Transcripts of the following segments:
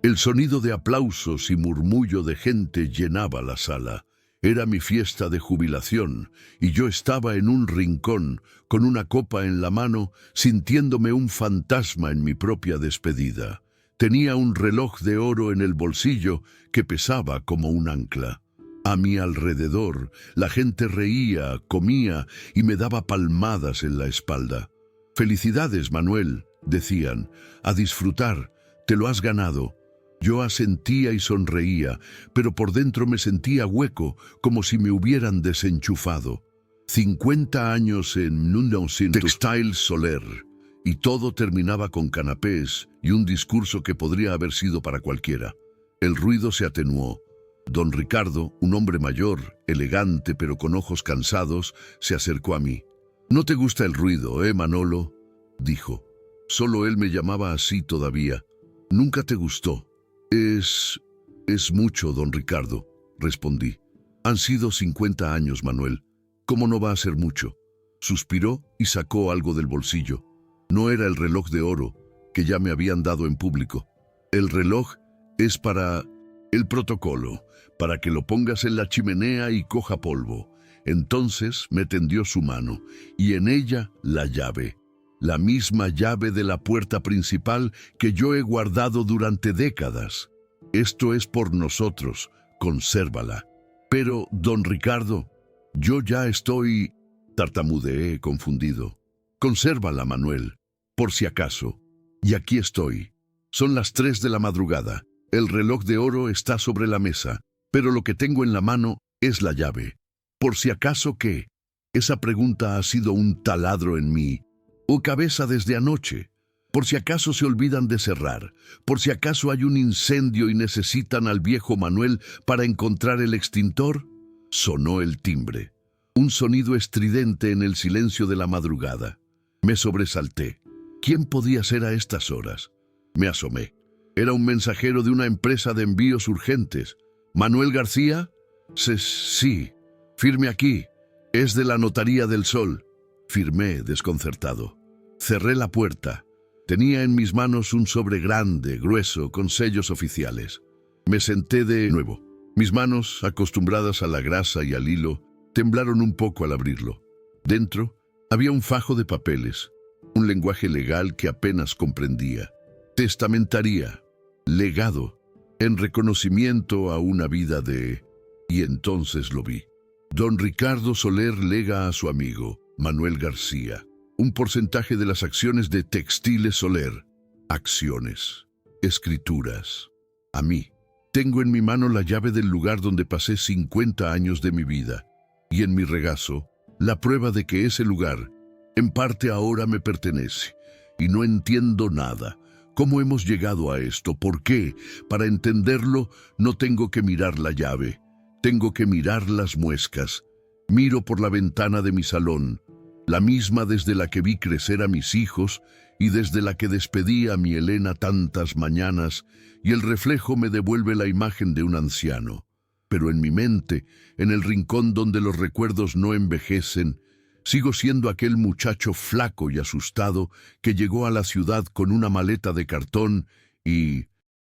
El sonido de aplausos y murmullo de gente llenaba la sala. Era mi fiesta de jubilación, y yo estaba en un rincón, con una copa en la mano, sintiéndome un fantasma en mi propia despedida. Tenía un reloj de oro en el bolsillo que pesaba como un ancla. A mi alrededor, la gente reía, comía y me daba palmadas en la espalda. «Felicidades, Manuel», decían, «a disfrutar, te lo has ganado». Yo asentía y sonreía, pero por dentro me sentía hueco, como si me hubieran desenchufado. 50 años en un Textile Soler, y todo terminaba con canapés y un discurso que podría haber sido para cualquiera. El ruido se atenuó. Don Ricardo, un hombre mayor, elegante pero con ojos cansados, se acercó a mí. «No te gusta el ruido, Manolo?», dijo. Solo él me llamaba así todavía. «Nunca te gustó». Es mucho, don Ricardo», respondí. «Han sido 50 años, Manuel. ¿Cómo no va a ser mucho?». Suspiró y sacó algo del bolsillo. No era el reloj de oro, que ya me habían dado en público. «El reloj es para el protocolo, para que lo pongas en la chimenea y coja polvo». Entonces me tendió su mano, y en ella la llave. La misma llave de la puerta principal que yo he guardado durante décadas. «Esto es por nosotros, consérvala». «Pero, don Ricardo, yo ya estoy...», tartamudeé confundido. «Consérvala, Manuel, por si acaso. Y aquí estoy. Son las 3 de la madrugada. El reloj de oro está sobre la mesa, pero lo que tengo en la mano es la llave. ¿Por si acaso qué?». Esa pregunta ha sido un taladro en mí. «¿O cabeza desde anoche? Por si acaso se olvidan de cerrar, por si acaso hay un incendio y necesitan al viejo Manuel para encontrar el extintor». Sonó el timbre, un sonido estridente en el silencio de la madrugada. Me sobresalté. ¿Quién podía ser a estas horas? Me asomé. Era un mensajero de una empresa de envíos urgentes. «¿Manuel García?» Sí. «Firme aquí. Es de la Notaría del Sol». Firmé, desconcertado. Cerré la puerta. Tenía en mis manos un sobre grande, grueso, con sellos oficiales. Me senté de nuevo. Mis manos, acostumbradas a la grasa y al hilo, temblaron un poco al abrirlo. Dentro había un fajo de papeles, un lenguaje legal que apenas comprendía. Testamentaría, legado, en reconocimiento a una vida de... Y entonces lo vi. Don Ricardo Soler lega a su amigo, Manuel García, un porcentaje de las acciones de Textiles Soler. Acciones, escrituras. A mí. Tengo en mi mano la llave del lugar donde pasé 50 años de mi vida, y en mi regazo, la prueba de que ese lugar, en parte ahora me pertenece, y no entiendo nada. ¿Cómo hemos llegado a esto? ¿Por qué? Para entenderlo, no tengo que mirar la llave, tengo que mirar las muescas. Miro por la ventana de mi salón, la misma desde la que vi crecer a mis hijos y desde la que despedí a mi Elena tantas mañanas, y el reflejo me devuelve la imagen de un anciano. Pero en mi mente, en el rincón donde los recuerdos no envejecen, sigo siendo aquel muchacho flaco y asustado que llegó a la ciudad con una maleta de cartón y...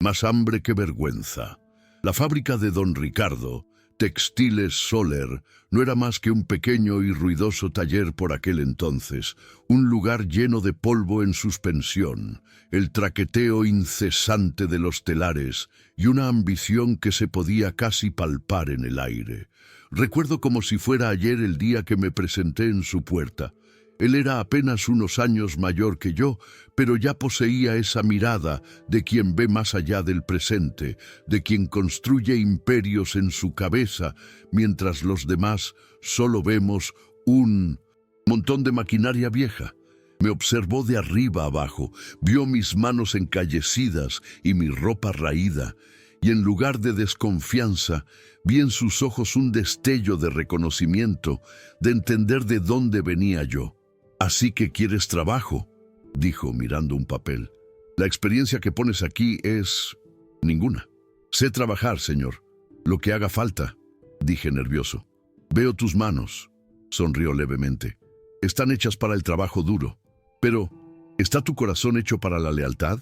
más hambre que vergüenza. La fábrica de don Ricardo, Textiles Soler, no era más que un pequeño y ruidoso taller por aquel entonces, un lugar lleno de polvo en suspensión, el traqueteo incesante de los telares y una ambición que se podía casi palpar en el aire. Recuerdo como si fuera ayer el día que me presenté en su puerta. Él era apenas unos años mayor que yo, pero ya poseía esa mirada de quien ve más allá del presente, de quien construye imperios en su cabeza, mientras los demás solo vemos un montón de maquinaria vieja. Me observó de arriba abajo, vio mis manos encallecidas y mi ropa raída, y en lugar de desconfianza, vi en sus ojos un destello de reconocimiento, de entender de dónde venía yo. «Así que quieres trabajo», dijo mirando un papel. «La experiencia que pones aquí es... ninguna». «Sé trabajar, señor. Lo que haga falta», dije nervioso. «Veo tus manos», sonrió levemente. «Están hechas para el trabajo duro. Pero, ¿está tu corazón hecho para la lealtad?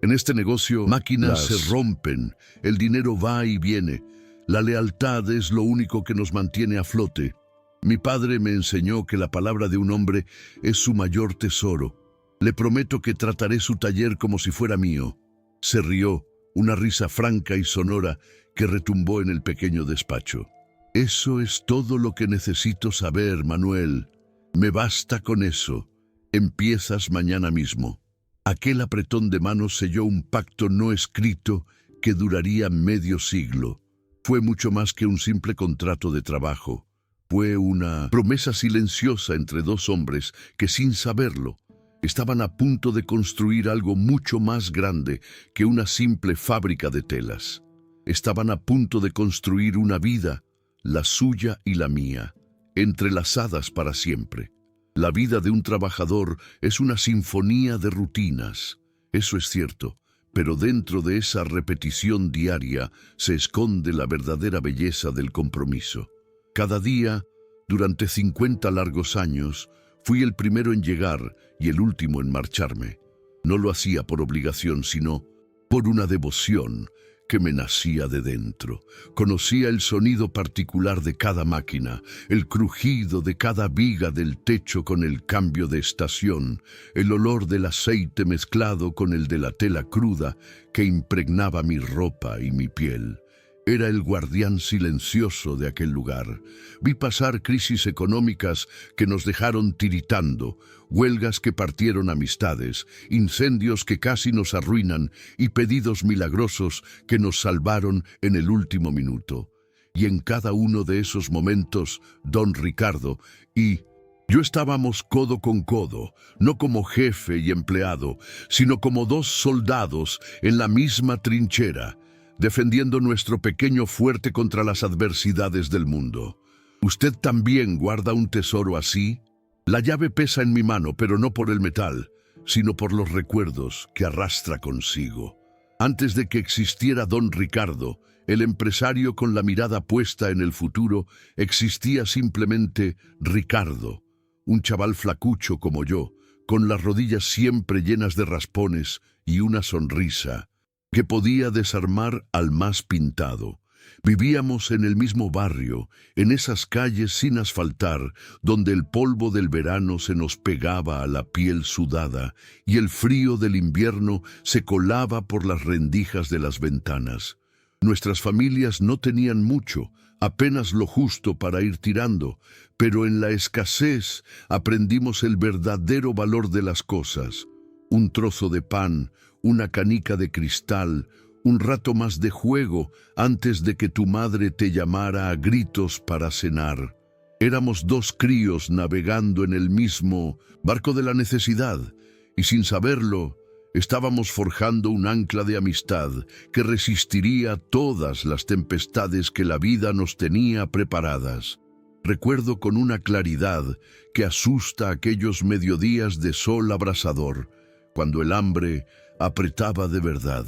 En este negocio, máquinas se rompen, el dinero va y viene. La lealtad es lo único que nos mantiene a flote. Mi padre me enseñó que la palabra de un hombre es su mayor tesoro. Le prometo que trataré su taller como si fuera mío. Se rió, una risa franca y sonora que retumbó en el pequeño despacho. Eso es todo lo que necesito saber, Manuel. Me basta con eso. Empiezas mañana mismo. Aquel apretón de manos selló un pacto no escrito que duraría medio siglo. Fue mucho más que un simple contrato de trabajo. Fue una promesa silenciosa entre dos hombres que, sin saberlo, estaban a punto de construir algo mucho más grande que una simple fábrica de telas. Estaban a punto de construir una vida, la suya y la mía, entrelazadas para siempre. La vida de un trabajador es una sinfonía de rutinas, eso es cierto, pero dentro de esa repetición diaria se esconde la verdadera belleza del compromiso. Cada día, durante 50 largos años, fui el primero en llegar y el último en marcharme. No lo hacía por obligación, sino por una devoción que me nacía de dentro. Conocía el sonido particular de cada máquina, el crujido de cada viga del techo con el cambio de estación, el olor del aceite mezclado con el de la tela cruda que impregnaba mi ropa y mi piel. Era el guardián silencioso de aquel lugar. Vi pasar crisis económicas que nos dejaron tiritando, huelgas que partieron amistades, incendios que casi nos arruinan y pedidos milagrosos que nos salvaron en el último minuto. Y en cada uno de esos momentos, don Ricardo y yo estábamos codo con codo, no como jefe y empleado, sino como dos soldados en la misma trinchera, defendiendo nuestro pequeño fuerte contra las adversidades del mundo. ¿Usted también guarda un tesoro así? La llave pesa en mi mano, pero no por el metal, sino por los recuerdos que arrastra consigo. Antes de que existiera don Ricardo, el empresario con la mirada puesta en el futuro, existía simplemente Ricardo, un chaval flacucho como yo, con las rodillas siempre llenas de raspones y una sonrisa que podía desarmar al más pintado. Vivíamos en el mismo barrio, en esas calles sin asfaltar, donde el polvo del verano se nos pegaba a la piel sudada y el frío del invierno se colaba por las rendijas de las ventanas. Nuestras familias no tenían mucho, apenas lo justo para ir tirando, pero en la escasez aprendimos el verdadero valor de las cosas. Un trozo de pan, una canica de cristal, un rato más de juego antes de que tu madre te llamara a gritos para cenar. Éramos dos críos navegando en el mismo barco de la necesidad, y sin saberlo, estábamos forjando un ancla de amistad que resistiría todas las tempestades que la vida nos tenía preparadas. Recuerdo con una claridad que asusta aquellos mediodías de sol abrasador, cuando el hambre apretaba de verdad.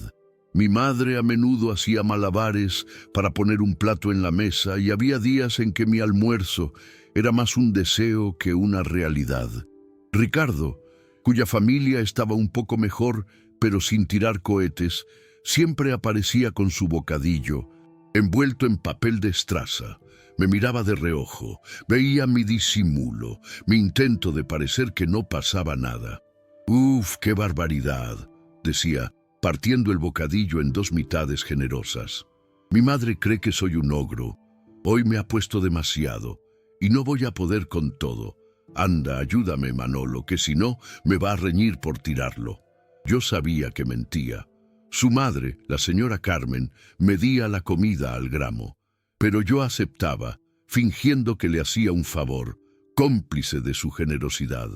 Mi madre a menudo hacía malabares para poner un plato en la mesa y había días en que mi almuerzo era más un deseo que una realidad. Ricardo, cuya familia estaba un poco mejor, pero sin tirar cohetes, siempre aparecía con su bocadillo, envuelto en papel de estraza. Me miraba de reojo, veía mi disimulo, mi intento de parecer que no pasaba nada. «Uf, qué barbaridad», decía, partiendo el bocadillo en dos mitades generosas. «Mi madre cree que soy un ogro. Hoy me ha puesto demasiado, y no voy a poder con todo. Anda, ayúdame, Manolo, que si no, me va a reñir por tirarlo». Yo sabía que mentía. Su madre, la señora Carmen, medía la comida al gramo, pero yo aceptaba, fingiendo que le hacía un favor, cómplice de su generosidad.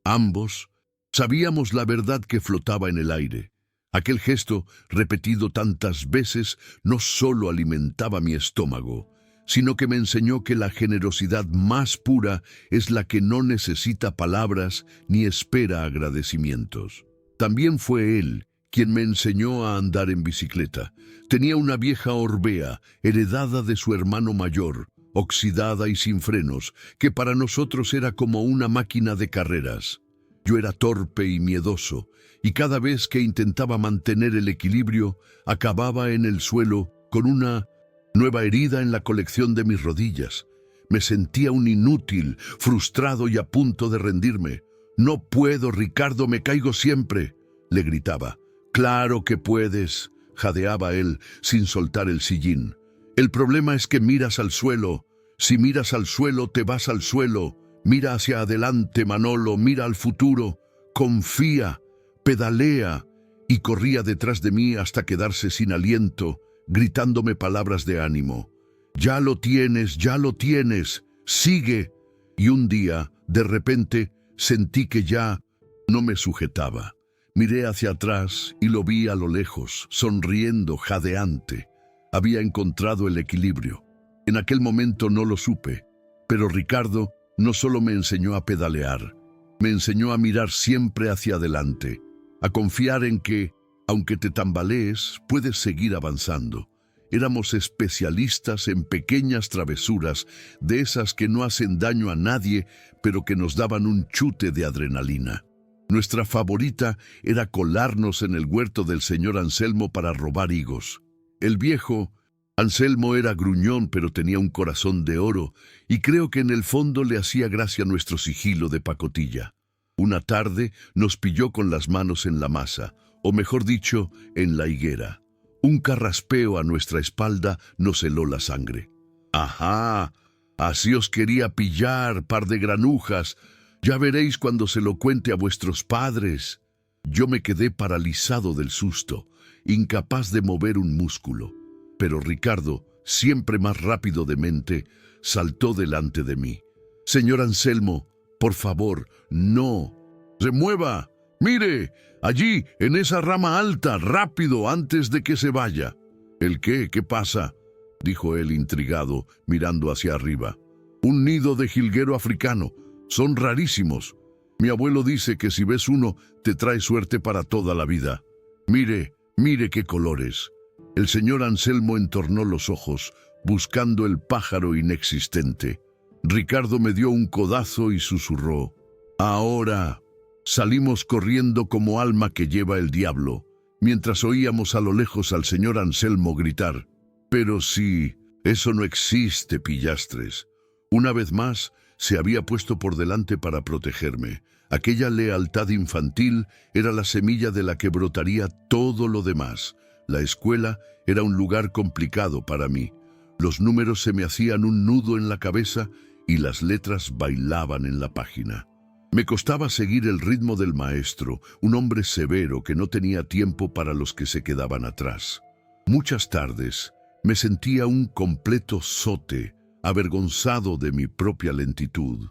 Ambos sabíamos la verdad que flotaba en el aire. Aquel gesto, repetido tantas veces, no solo alimentaba mi estómago, sino que me enseñó que la generosidad más pura es la que no necesita palabras ni espera agradecimientos. También fue él quien me enseñó a andar en bicicleta. Tenía una vieja Orbea, heredada de su hermano mayor, oxidada y sin frenos, que para nosotros era como una máquina de carreras. Yo era torpe y miedoso, y cada vez que intentaba mantener el equilibrio, acababa en el suelo con una nueva herida en la colección de mis rodillas. Me sentía un inútil, frustrado y a punto de rendirme. «No puedo, Ricardo, me caigo siempre», le gritaba. «Claro que puedes», jadeaba él, sin soltar el sillín. «El problema es que miras al suelo. Si miras al suelo, te vas al suelo. Mira hacia adelante, Manolo, mira al futuro. Confía, pedalea». Y corría detrás de mí hasta quedarse sin aliento, gritándome palabras de ánimo. «Ya lo tienes, sigue». Y un día, de repente, sentí que ya no me sujetaba. Miré hacia atrás y lo vi a lo lejos, sonriendo, jadeante. Había encontrado el equilibrio. En aquel momento no lo supe, pero Ricardo no solo me enseñó a pedalear, me enseñó a mirar siempre hacia adelante, a confiar en que, aunque te tambalees, puedes seguir avanzando. Éramos especialistas en pequeñas travesuras, de esas que no hacen daño a nadie, pero que nos daban un chute de adrenalina. Nuestra favorita era colarnos en el huerto del señor Anselmo para robar higos. El viejo Anselmo era gruñón, pero tenía un corazón de oro, y creo que en el fondo le hacía gracia nuestro sigilo de pacotilla. Una tarde nos pilló con las manos en la masa, o mejor dicho, en la higuera. Un carraspeo a nuestra espalda nos heló la sangre. «Ajá, así os quería pillar, par de granujas. Ya veréis cuando se lo cuente a vuestros padres». Yo me quedé paralizado del susto, incapaz de mover un músculo. Pero Ricardo, siempre más rápido de mente, saltó delante de mí. «Señor Anselmo, por favor, no. ¡Se mueva! ¡Mire! Allí, en esa rama alta, rápido, antes de que se vaya». «¿El qué? ¿Qué pasa?», dijo él intrigado, mirando hacia arriba. «Un nido de jilguero africano. Son rarísimos. Mi abuelo dice que si ves uno, te trae suerte para toda la vida. Mire, mire qué colores». El señor Anselmo entornó los ojos, buscando el pájaro inexistente. Ricardo me dio un codazo y susurró: «Ahora». Salimos corriendo como alma que lleva el diablo, mientras oíamos a lo lejos al señor Anselmo gritar: «Pero sí, eso no existe, pillastres». Una vez más, se había puesto por delante para protegerme. Aquella lealtad infantil era la semilla de la que brotaría todo lo demás. La escuela era un lugar complicado para mí. Los números se me hacían un nudo en la cabeza y las letras bailaban en la página. Me costaba seguir el ritmo del maestro, un hombre severo que no tenía tiempo para los que se quedaban atrás. Muchas tardes me sentía un completo zote, avergonzado de mi propia lentitud.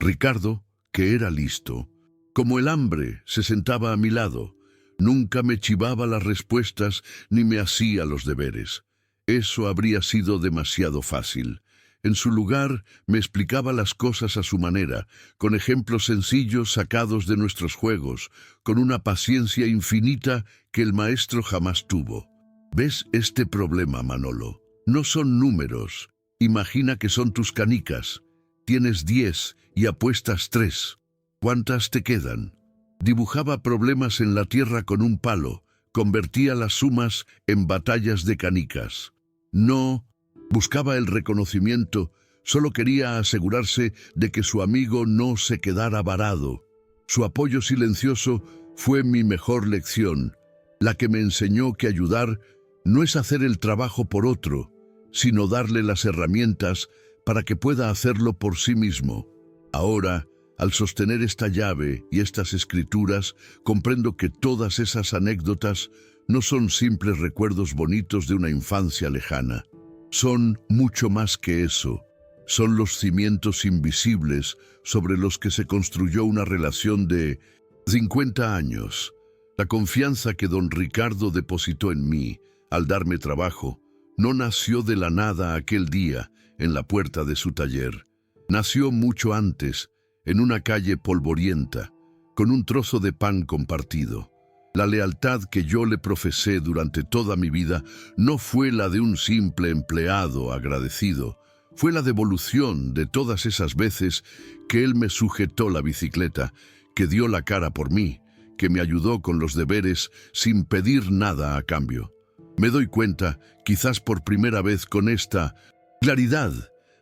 Ricardo, que era listo, como el hambre, se sentaba a mi lado. Nunca me chivaba las respuestas ni me hacía los deberes. Eso habría sido demasiado fácil. En su lugar, me explicaba las cosas a su manera, con ejemplos sencillos sacados de nuestros juegos, con una paciencia infinita que el maestro jamás tuvo. «¿Ves este problema, Manolo? No son números. Imagina que son tus canicas. Tienes 10 y apuestas 3. ¿Cuántas te quedan?». Dibujaba problemas en la tierra con un palo, convertía las sumas en batallas de canicas. No buscaba el reconocimiento, solo quería asegurarse de que su amigo no se quedara varado. Su apoyo silencioso fue mi mejor lección, la que me enseñó que ayudar no es hacer el trabajo por otro, sino darle las herramientas para que pueda hacerlo por sí mismo. Ahora, al sostener esta llave y estas escrituras, comprendo que todas esas anécdotas no son simples recuerdos bonitos de una infancia lejana. Son mucho más que eso. Son los cimientos invisibles sobre los que se construyó una relación de 50 años. La confianza que don Ricardo depositó en mí al darme trabajo no nació de la nada aquel día en la puerta de su taller. Nació mucho antes, en una calle polvorienta, con un trozo de pan compartido. La lealtad que yo le profesé durante toda mi vida no fue la de un simple empleado agradecido, fue la devolución de todas esas veces que él me sujetó la bicicleta, que dio la cara por mí, que me ayudó con los deberes sin pedir nada a cambio. Me doy cuenta, quizás por primera vez con esta claridad,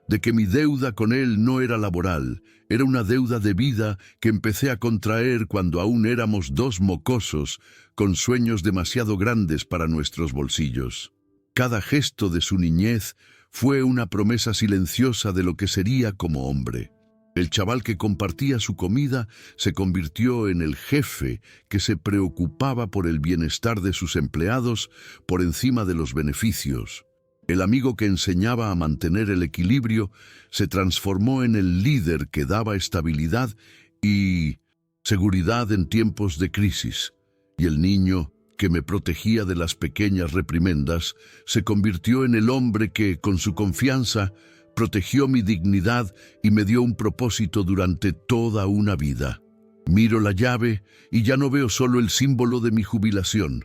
de que mi deuda con él no era laboral, era una deuda de vida que empecé a contraer cuando aún éramos dos mocosos con sueños demasiado grandes para nuestros bolsillos. Cada gesto de su niñez fue una promesa silenciosa de lo que sería como hombre. El chaval que compartía su comida se convirtió en el jefe que se preocupaba por el bienestar de sus empleados por encima de los beneficios. El amigo que enseñaba a mantener el equilibrio se transformó en el líder que daba estabilidad y seguridad en tiempos de crisis. Y el niño que me protegía de las pequeñas reprimendas se convirtió en el hombre que, con su confianza, protegió mi dignidad y me dio un propósito durante toda una vida. Miro la llave y ya no veo solo el símbolo de mi jubilación.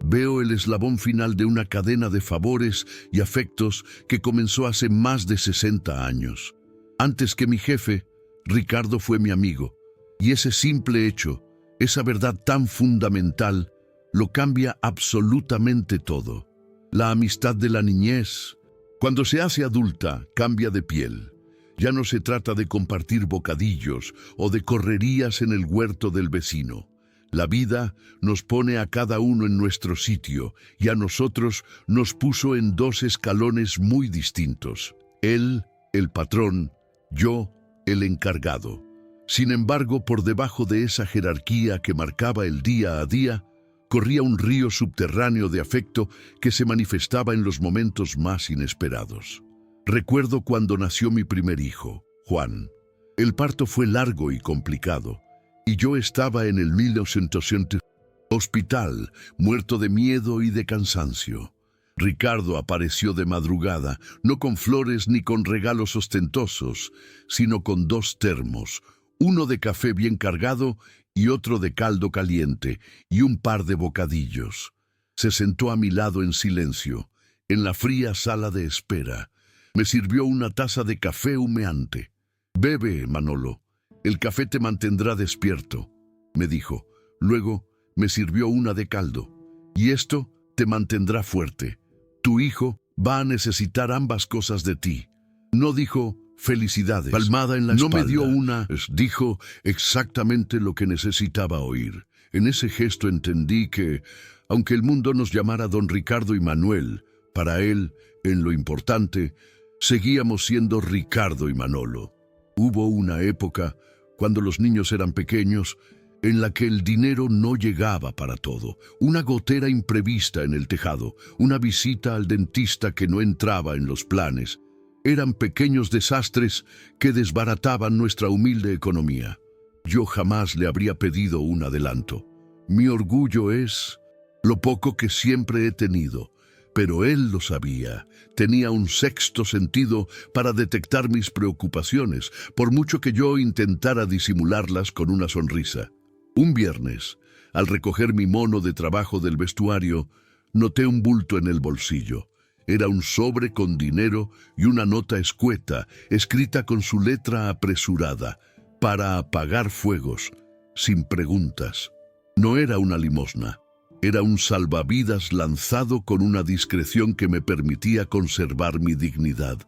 Veo el eslabón final de una cadena de favores y afectos que comenzó hace más de 60 años. Antes que mi jefe, Ricardo fue mi amigo, y ese simple hecho, esa verdad tan fundamental, lo cambia absolutamente todo. La amistad de la niñez, cuando se hace adulta, cambia de piel. Ya no se trata de compartir bocadillos o de correrías en el huerto del vecino. La vida nos pone a cada uno en nuestro sitio y a nosotros nos puso en dos escalones muy distintos. Él, el patrón, yo, el encargado. Sin embargo, por debajo de esa jerarquía que marcaba el día a día, corría un río subterráneo de afecto que se manifestaba en los momentos más inesperados. Recuerdo cuando nació mi primer hijo, Juan. El parto fue largo y complicado, y yo estaba en el 1900 hospital, muerto de miedo y de cansancio. Ricardo apareció de madrugada, no con flores ni con regalos ostentosos, sino con 2 termos, uno de café bien cargado y otro de caldo caliente, y un par de bocadillos. Se sentó a mi lado en silencio, en la fría sala de espera. Me sirvió una taza de café humeante. «Bebe, Manolo. El café te mantendrá despierto», me dijo. Luego me sirvió una de caldo. «Y esto te mantendrá fuerte. Tu hijo va a necesitar ambas cosas de ti». No dijo «felicidades». Palmada en la espalda. No me dio una. Dijo exactamente lo que necesitaba oír. En ese gesto entendí que, aunque el mundo nos llamara don Ricardo y Manuel, para él, en lo importante, seguíamos siendo Ricardo y Manolo. Hubo una época, cuando los niños eran pequeños, en la que el dinero no llegaba para todo. Una gotera imprevista en el tejado, una visita al dentista que no entraba en los planes. Eran pequeños desastres que desbarataban nuestra humilde economía. Yo jamás le habría pedido un adelanto. Mi orgullo es lo poco que siempre he tenido, pero él lo sabía. Tenía un sexto sentido para detectar mis preocupaciones, por mucho que yo intentara disimularlas con una sonrisa. Un viernes, al recoger mi mono de trabajo del vestuario, noté un bulto en el bolsillo. Era un sobre con dinero y una nota escueta, escrita con su letra apresurada, para apagar fuegos, sin preguntas. No era una limosna. Era un salvavidas lanzado con una discreción que me permitía conservar mi dignidad.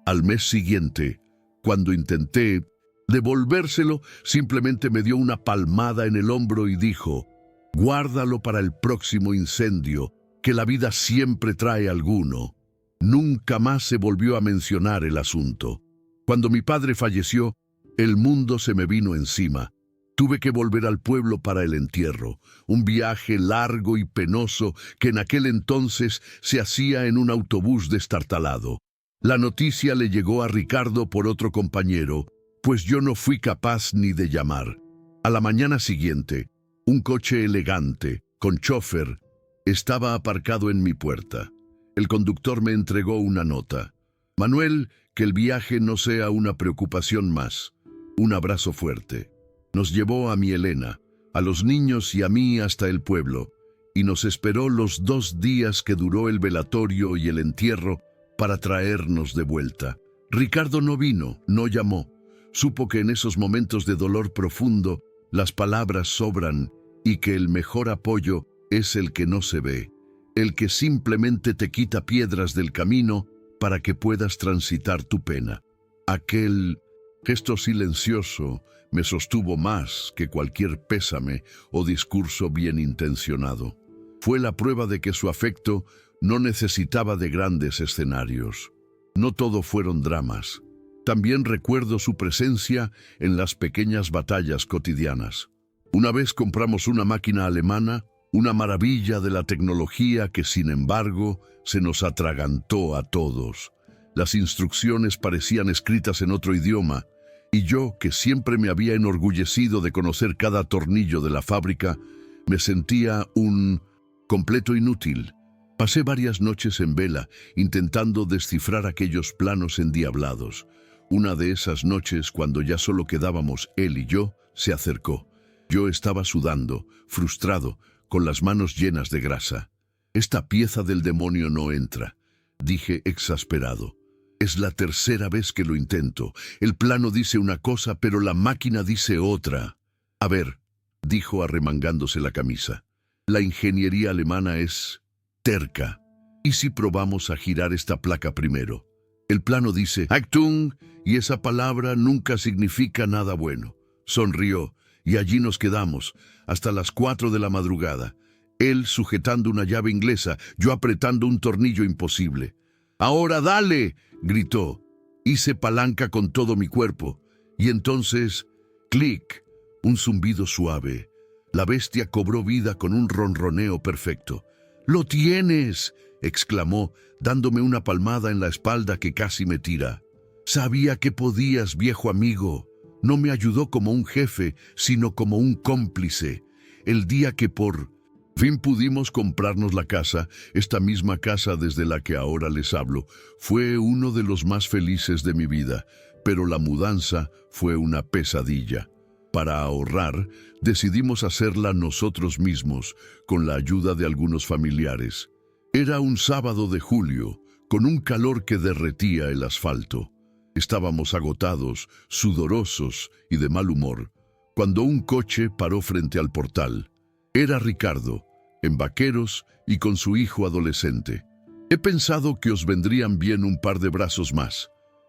Al mes siguiente, cuando intenté devolvérselo, simplemente me dio una palmada en el hombro y dijo: «Guárdalo para el próximo incendio, que la vida siempre trae alguno». Nunca más se volvió a mencionar el asunto. Cuando mi padre falleció, el mundo se me vino encima. Tuve que volver al pueblo para el entierro, un viaje largo y penoso que en aquel entonces se hacía en un autobús destartalado. La noticia le llegó a Ricardo por otro compañero, pues yo no fui capaz ni de llamar. A la mañana siguiente, un coche elegante, con chofer, estaba aparcado en mi puerta. El conductor me entregó una nota. «Manuel, que el viaje no sea una preocupación más. Un abrazo fuerte». Nos llevó a mi Elena, a los niños y a mí hasta el pueblo, y nos esperó los 2 días que duró el velatorio y el entierro para traernos de vuelta. Ricardo no vino, no llamó. Supo que en esos momentos de dolor profundo las palabras sobran y que el mejor apoyo es el que no se ve, el que simplemente te quita piedras del camino para que puedas transitar tu pena. Aquel gesto silencioso me sostuvo más que cualquier pésame o discurso bien intencionado. Fue la prueba de que su afecto no necesitaba de grandes escenarios. No todo fueron dramas. También recuerdo su presencia en las pequeñas batallas cotidianas. Una vez compramos una máquina alemana, una maravilla de la tecnología que, sin embargo, se nos atragantó a todos. Las instrucciones parecían escritas en otro idioma, y yo, que siempre me había enorgullecido de conocer cada tornillo de la fábrica, me sentía un completo inútil. Pasé varias noches en vela, intentando descifrar aquellos planos endiablados. Una de esas noches, cuando ya solo quedábamos él y yo, se acercó. Yo estaba sudando, frustrado, con las manos llenas de grasa. «Esta pieza del demonio no entra», dije exasperado. «Es la tercera vez que lo intento. El plano dice una cosa, pero la máquina dice otra». «A ver», dijo arremangándose la camisa. «La ingeniería alemana es terca. ¿Y si probamos a girar esta placa primero? El plano dice Achtung, y esa palabra nunca significa nada bueno». Sonrió, y allí nos quedamos, hasta las 4 de la madrugada. Él sujetando una llave inglesa, yo apretando un tornillo imposible. «¡Ahora dale!», gritó. Hice palanca con todo mi cuerpo, y entonces, clic, un zumbido suave. La bestia cobró vida con un ronroneo perfecto. «¡Lo tienes!», exclamó, dándome una palmada en la espalda que casi me tira. «Sabía que podías, viejo amigo». No me ayudó como un jefe, sino como un cómplice. El día que por fin pudimos comprarnos la casa, esta misma casa desde la que ahora les hablo, fue uno de los más felices de mi vida, pero la mudanza fue una pesadilla. Para ahorrar, decidimos hacerla nosotros mismos, con la ayuda de algunos familiares. Era un sábado de julio, con un calor que derretía el asfalto. Estábamos agotados, sudorosos y de mal humor, cuando un coche paró frente al portal. Era Ricardo, en vaqueros y con su hijo adolescente. «He pensado que os vendrían bien un par de brazos más»,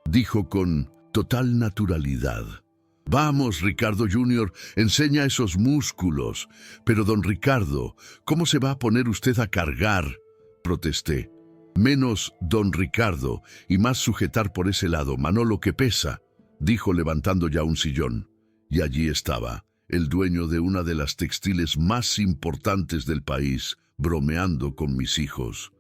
dijo con total naturalidad. «Vamos, Ricardo Jr., enseña esos músculos». «Pero, don Ricardo, ¿cómo se va a poner usted a cargar?», protesté. «Menos don Ricardo y más sujetar por ese lado, Manolo, que pesa», dijo levantando ya un sillón. Y allí estaba, el dueño de una de las textiles más importantes del país, bromeando con mis hijos.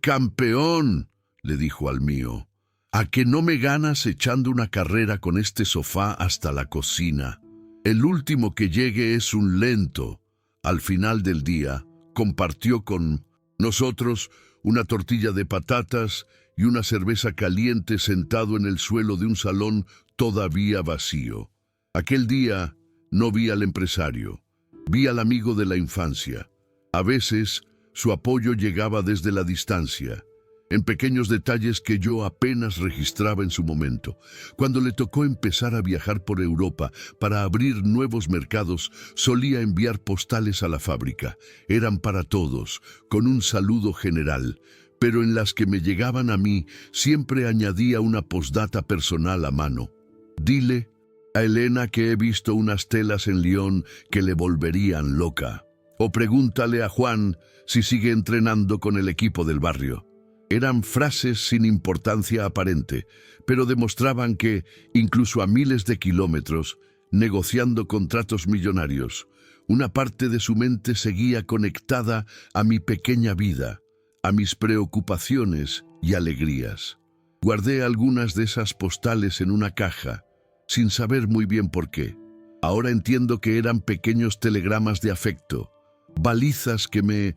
Campeón!», le dijo al mío. «¿A que no me ganas echando una carrera con este sofá hasta la cocina? El último que llegue es un lento». Al final del día, compartió con nosotros una tortilla de patatas y una cerveza caliente sentado en el suelo de un salón todavía vacío. Aquel día no vi al empresario, vi al amigo de la infancia. A veces su apoyo llegaba desde la distancia, en pequeños detalles que yo apenas registraba en su momento. Cuando le tocó empezar a viajar por Europa para abrir nuevos mercados, solía enviar postales a la fábrica. Eran para todos, con un saludo general, pero en las que me llegaban a mí siempre añadía una postdata personal a mano. «Dile a Elena que he visto unas telas en Lyon que le volverían loca. O pregúntale a Juan si sigue entrenando con el equipo del barrio». Eran frases sin importancia aparente, pero demostraban que, incluso a miles de kilómetros, negociando contratos millonarios, una parte de su mente seguía conectada a mi pequeña vida, a mis preocupaciones y alegrías. Guardé algunas de esas postales en una caja, sin saber muy bien por qué. Ahora entiendo que eran pequeños telegramas de afecto, balizas que me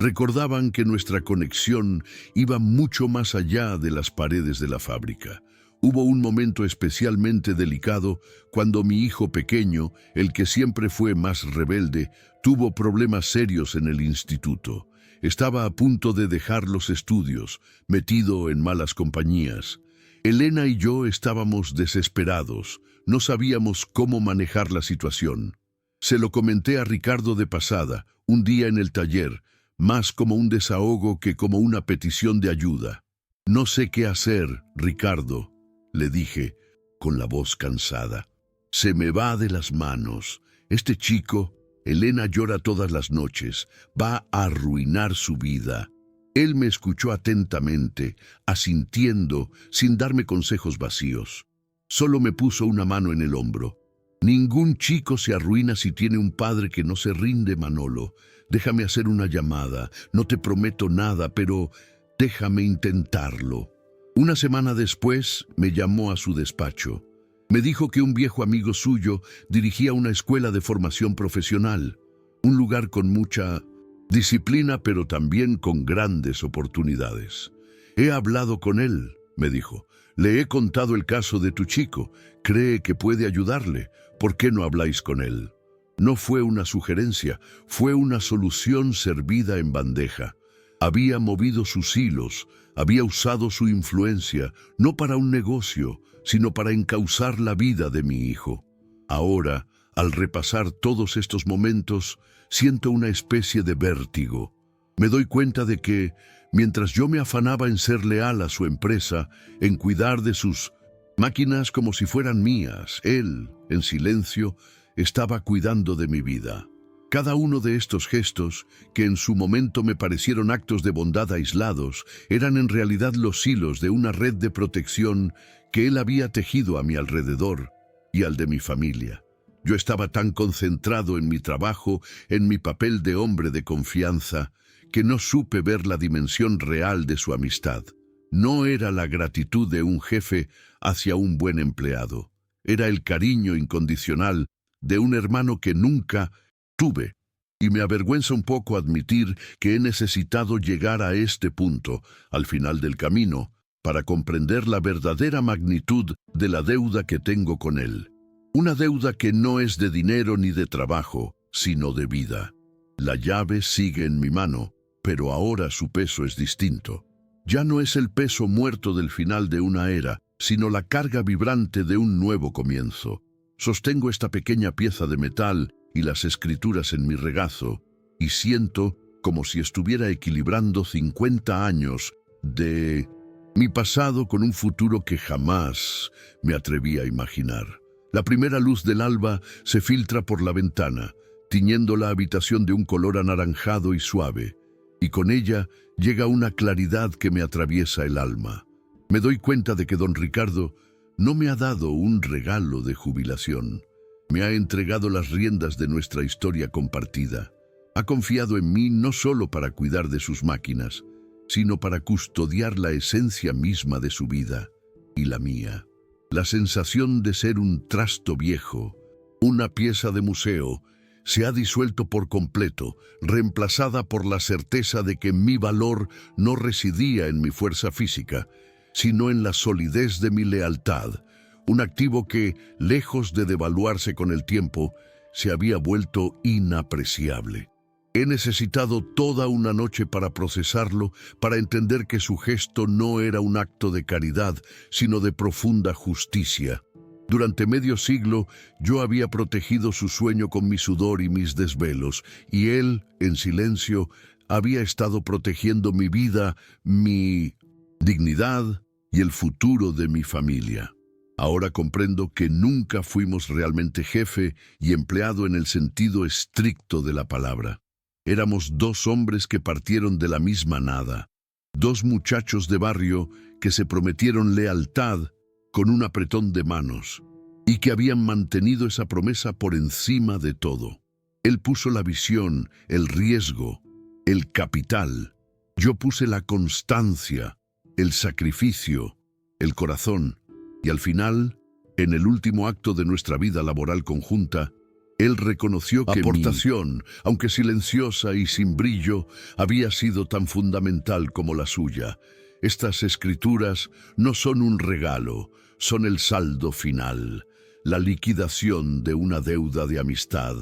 recordaban que nuestra conexión iba mucho más allá de las paredes de la fábrica. Hubo un momento especialmente delicado cuando mi hijo pequeño, el que siempre fue más rebelde, tuvo problemas serios en el instituto. Estaba a punto de dejar los estudios, metido en malas compañías. Elena y yo estábamos desesperados, no sabíamos cómo manejar la situación. Se lo comenté a Ricardo de pasada, un día en el taller, más como un desahogo que como una petición de ayuda. «No sé qué hacer, Ricardo», le dije, con la voz cansada. «Se me va de las manos. Este chico, Elena llora todas las noches, va a arruinar su vida». Él me escuchó atentamente, asintiendo, sin darme consejos vacíos. Solo me puso una mano en el hombro. «Ningún chico se arruina si tiene un padre que no se rinde, Manolo. Déjame hacer una llamada. No te prometo nada, pero déjame intentarlo». Una semana después me llamó a su despacho. Me dijo que un viejo amigo suyo dirigía una escuela de formación profesional, un lugar con mucha disciplina, pero también con grandes oportunidades. «He hablado con él», me dijo. «Le he contado el caso de tu chico. Cree que puede ayudarle. ¿Por qué no habláis con él?» No fue una sugerencia, fue una solución servida en bandeja. Había movido sus hilos, había usado su influencia, no para un negocio, sino para encauzar la vida de mi hijo. Ahora, al repasar todos estos momentos, siento una especie de vértigo. Me doy cuenta de que, mientras yo me afanaba en ser leal a su empresa, en cuidar de sus máquinas como si fueran mías, él, en silencio, estaba cuidando de mi vida. Cada uno de estos gestos, que en su momento me parecieron actos de bondad aislados, eran en realidad los hilos de una red de protección que él había tejido a mi alrededor y al de mi familia. Yo estaba tan concentrado en mi trabajo, en mi papel de hombre de confianza, que no supe ver la dimensión real de su amistad. No era la gratitud de un jefe hacia un buen empleado. Era el cariño incondicional de un hermano que nunca tuve. Y me avergüenza un poco admitir que he necesitado llegar a este punto, al final del camino, para comprender la verdadera magnitud de la deuda que tengo con él. Una deuda que no es de dinero ni de trabajo, sino de vida. La llave sigue en mi mano, pero ahora su peso es distinto. Ya no es el peso muerto del final de una era, sino la carga vibrante de un nuevo comienzo. Sostengo esta pequeña pieza de metal y las escrituras en mi regazo, y siento como si estuviera equilibrando 50 años de mi pasado con un futuro que jamás me atreví a imaginar. La primera luz del alba se filtra por la ventana, tiñendo la habitación de un color anaranjado y suave, y con ella llega una claridad que me atraviesa el alma. Me doy cuenta de que don Ricardo no me ha dado un regalo de jubilación. Me ha entregado las riendas de nuestra historia compartida. Ha confiado en mí no solo para cuidar de sus máquinas, sino para custodiar la esencia misma de su vida y la mía. La sensación de ser un trasto viejo, una pieza de museo, se ha disuelto por completo, reemplazada por la certeza de que mi valor no residía en mi fuerza física, sino en la solidez de mi lealtad, un activo que, lejos de devaluarse con el tiempo, se había vuelto inapreciable. He necesitado toda una noche para procesarlo, para entender que su gesto no era un acto de caridad, sino de profunda justicia. Durante medio siglo yo había protegido su sueño con mi sudor y mis desvelos, y él, en silencio, había estado protegiendo mi vida, mi dignidad y el futuro de mi familia. Ahora comprendo que nunca fuimos realmente jefe y empleado en el sentido estricto de la palabra. Éramos dos hombres que partieron de la misma nada, dos muchachos de barrio que se prometieron lealtad con un apretón de manos y que habían mantenido esa promesa por encima de todo. Él puso la visión, el riesgo, el capital. Yo puse la constancia, el sacrificio, el corazón, y al final, en el último acto de nuestra vida laboral conjunta, él reconoció que mi aportación, aunque silenciosa y sin brillo, había sido tan fundamental como la suya. Estas escrituras no son un regalo, son el saldo final, la liquidación de una deuda de amistad.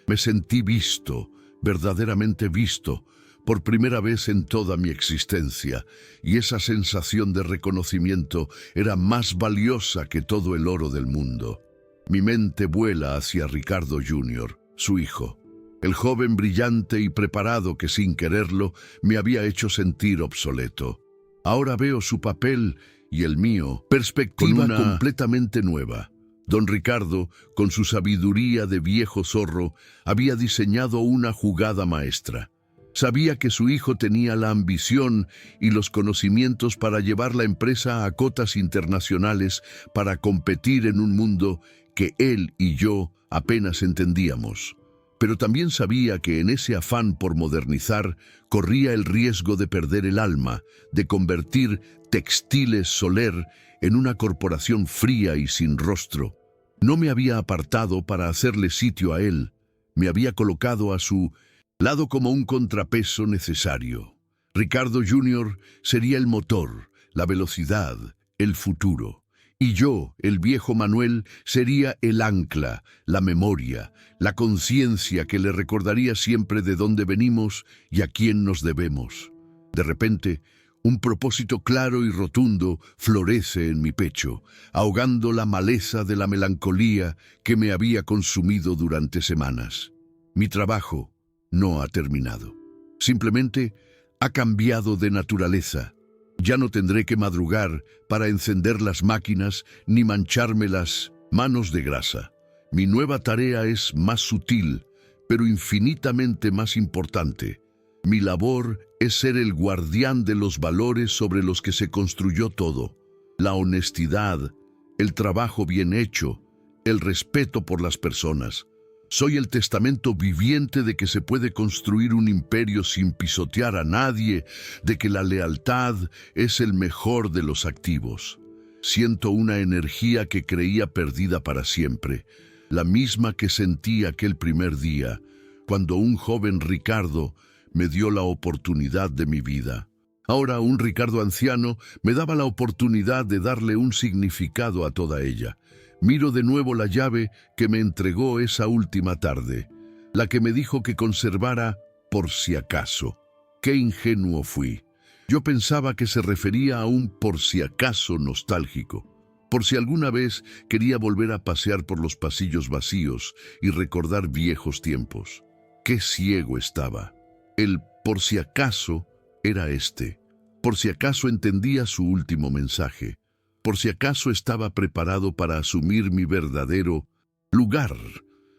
Me sentí visto, verdaderamente visto, por primera vez en toda mi existencia, y esa sensación de reconocimiento era más valiosa que todo el oro del mundo. Mi mente vuela hacia Ricardo Jr., su hijo, el joven brillante y preparado que sin quererlo me había hecho sentir obsoleto. Ahora veo su papel y el mío, perspectiva completamente nueva. Don Ricardo, con su sabiduría de viejo zorro, había diseñado una jugada maestra. Sabía que su hijo tenía la ambición y los conocimientos para llevar la empresa a cotas internacionales, para competir en un mundo que él y yo apenas entendíamos. Pero también sabía que en ese afán por modernizar corría el riesgo de perder el alma, de convertir Textiles Soler en una corporación fría y sin rostro. No me había apartado para hacerle sitio a él, me había colocado a su lado como un contrapeso necesario. Ricardo Jr. sería el motor, la velocidad, el futuro. Y yo, el viejo Manuel, sería el ancla, la memoria, la conciencia que le recordaría siempre de dónde venimos y a quién nos debemos. De repente, un propósito claro y rotundo florece en mi pecho, ahogando la maleza de la melancolía que me había consumido durante semanas. Mi trabajo no ha terminado. Simplemente ha cambiado de naturaleza. Ya no tendré que madrugar para encender las máquinas ni mancharme las manos de grasa. Mi nueva tarea es más sutil, pero infinitamente más importante. Mi labor es ser el guardián de los valores sobre los que se construyó todo. La honestidad, el trabajo bien hecho, el respeto por las personas. Soy el testamento viviente de que se puede construir un imperio sin pisotear a nadie, de que la lealtad es el mejor de los activos. Siento una energía que creía perdida para siempre, la misma que sentí aquel primer día, cuando un joven Ricardo me dio la oportunidad de mi vida. Ahora un Ricardo anciano me daba la oportunidad de darle un significado a toda ella. Miro de nuevo la llave que me entregó esa última tarde, la que me dijo que conservara por si acaso. Qué ingenuo fui. Yo pensaba que se refería a un por si acaso nostálgico, por si alguna vez quería volver a pasear por los pasillos vacíos y recordar viejos tiempos. Qué ciego estaba. El por si acaso era este. Por si acaso entendía su último mensaje. Por si acaso estaba preparado para asumir mi verdadero lugar.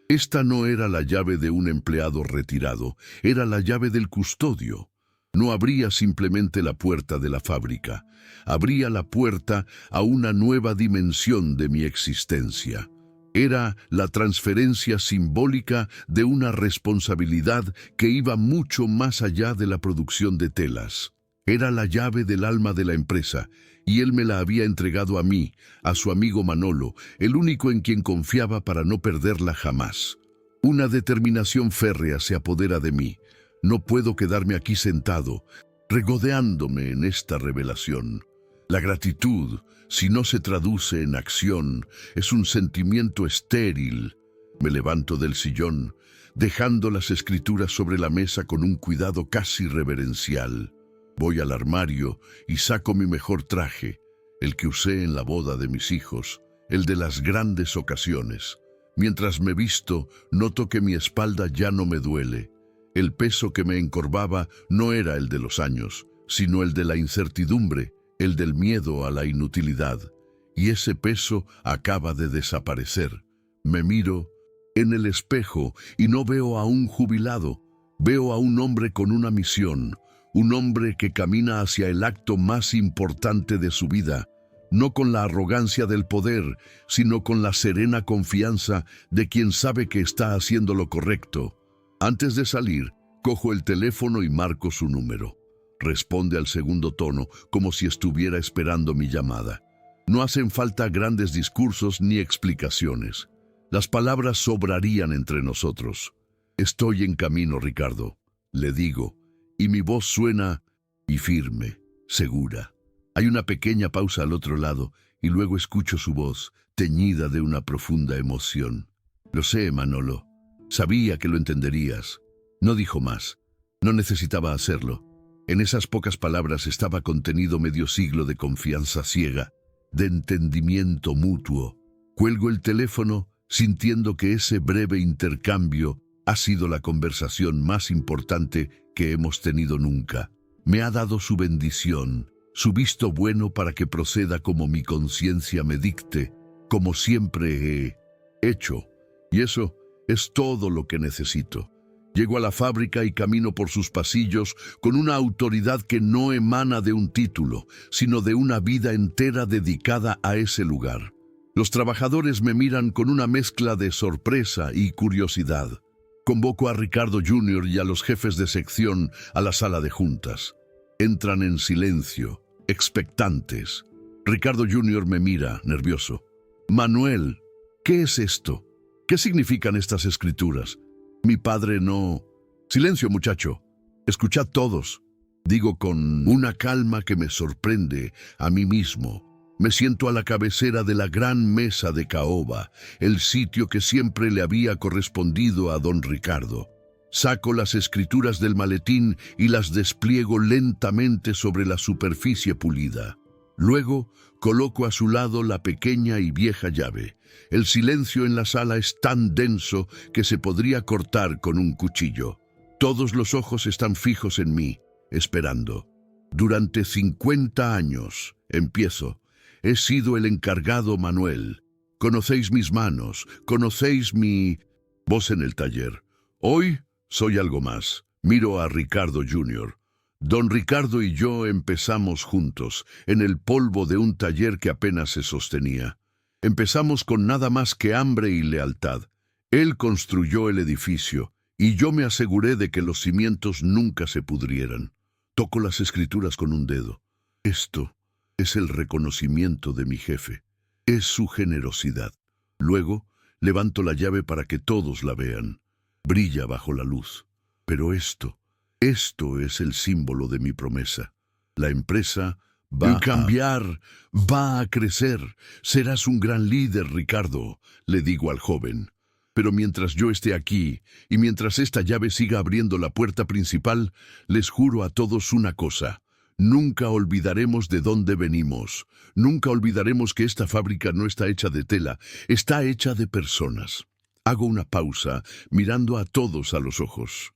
Esta no era la llave de un empleado retirado, era la llave del custodio. No abría simplemente la puerta de la fábrica, abría la puerta a una nueva dimensión de mi existencia. Era la transferencia simbólica de una responsabilidad que iba mucho más allá de la producción de telas. Era la llave del alma de la empresa, y él me la había entregado a mí, a su amigo Manolo, el único en quien confiaba para no perderla jamás. Una determinación férrea se apodera de mí. No puedo quedarme aquí sentado, regodeándome en esta revelación. La gratitud, si no se traduce en acción, es un sentimiento estéril. Me levanto del sillón, dejando las escrituras sobre la mesa con un cuidado casi reverencial. Voy al armario y saco mi mejor traje, el que usé en la boda de mis hijos, el de las grandes ocasiones. Mientras me visto, noto que mi espalda ya no me duele. El peso que me encorvaba no era el de los años, sino el de la incertidumbre, el del miedo a la inutilidad. Y ese peso acaba de desaparecer. Me miro en el espejo y no veo a un jubilado, veo a un hombre con una misión, un hombre que camina hacia el acto más importante de su vida, no con la arrogancia del poder, sino con la serena confianza de quien sabe que está haciendo lo correcto. Antes de salir, cojo el teléfono y marco su número. Responde al segundo tono, como si estuviera esperando mi llamada. No hacen falta grandes discursos ni explicaciones. Las palabras sobrarían entre nosotros. Estoy en camino, Ricardo, le digo, y mi voz suena y firme, segura. Hay una pequeña pausa al otro lado y luego escucho su voz, teñida de una profunda emoción. Lo sé, Manolo. Sabía que lo entenderías. No dijo más. No necesitaba hacerlo. En esas pocas palabras estaba contenido medio siglo de confianza ciega, de entendimiento mutuo. Cuelgo el teléfono sintiendo que ese breve intercambio ha sido la conversación más importante que hemos tenido nunca. Me ha dado su bendición, su visto bueno para que proceda como mi conciencia me dicte, como siempre he hecho. Y eso es todo lo que necesito. Llego a la fábrica y camino por sus pasillos con una autoridad que no emana de un título, sino de una vida entera dedicada a ese lugar. Los trabajadores me miran con una mezcla de sorpresa y curiosidad. Convoco a Ricardo Jr. y a los jefes de sección a la sala de juntas. Entran en silencio, expectantes. Ricardo Jr. me mira, nervioso. Manuel, ¿qué es esto? ¿Qué significan estas escrituras? Mi padre no... Silencio, muchacho. Escuchad todos. Digo con una calma que me sorprende a mí mismo. Me siento a la cabecera de la gran mesa de caoba, el sitio que siempre le había correspondido a don Ricardo. Saco las escrituras del maletín y las despliego lentamente sobre la superficie pulida. Luego coloco a su lado la pequeña y vieja llave. El silencio en la sala es tan denso que se podría cortar con un cuchillo. Todos los ojos están fijos en mí, esperando. Durante 50 años, empiezo. He sido el encargado, Manuel. Conocéis mis manos, conocéis mi voz en el taller. Hoy soy algo más. Miro a Ricardo Jr. Don Ricardo y yo empezamos juntos, en el polvo de un taller que apenas se sostenía. Empezamos con nada más que hambre y lealtad. Él construyó el edificio, y yo me aseguré de que los cimientos nunca se pudrieran. Toco las escrituras con un dedo. Esto es el reconocimiento de mi jefe. Es su generosidad. Luego, levanto la llave para que todos la vean. Brilla bajo la luz. Pero esto es el símbolo de mi promesa. La empresa va a cambiar, va a crecer. Serás un gran líder, Ricardo, le digo al joven. Pero mientras yo esté aquí, y mientras esta llave siga abriendo la puerta principal, les juro a todos una cosa. Nunca olvidaremos de dónde venimos. Nunca olvidaremos que esta fábrica no está hecha de tela, está hecha de personas. Hago una pausa, mirando a todos a los ojos.